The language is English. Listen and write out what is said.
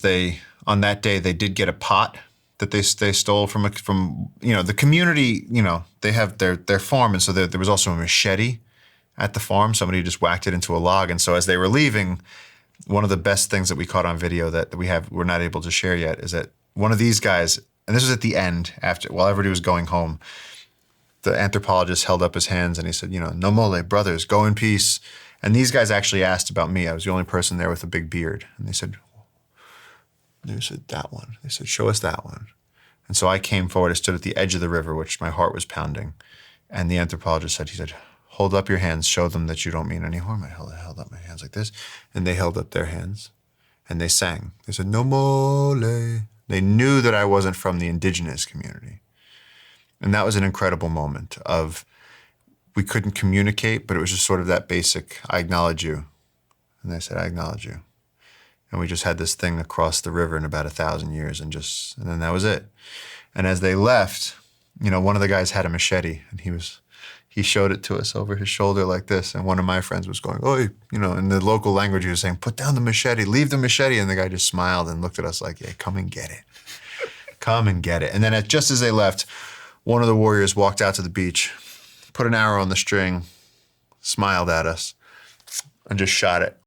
On that day, they did get a pot that they stole from the community. They have their farm, and so there was also a machete at the farm. Somebody just whacked it into a log, and so as they were leaving, one of the best things that we caught on video that we're not able to share yet is that one of these guys, and this was at the end while everybody was going home, the anthropologist held up his hands and he said, "No mole, brothers, go in peace." And these guys actually asked about me. I was the only person there with a big beard, and they said, "That one." They said, "Show us that one." And so I came forward. I stood at the edge of the river, which my heart was pounding. And the anthropologist said, "Hold up your hands. Show them that you don't mean any harm." I held up my hands like this, and they held up their hands, and they sang. They said, "No mole." They knew that I wasn't from the indigenous community. And that was an incredible moment we couldn't communicate, but it was just sort of that basic, "I acknowledge you." And they said, "I acknowledge you." And we just had this thing across the river in about 1,000 years, and then that was it. And as they left, one of the guys had a machete, and he showed it to us over his shoulder like this. And one of my friends was going, "Oi," in the local language, he was saying, "Put down the machete, leave the machete." And the guy just smiled and looked at us like, "Yeah, come and get it. Come and get it." And then just as they left, one of the warriors walked out to the beach, put an arrow on the string, smiled at us, and just shot it.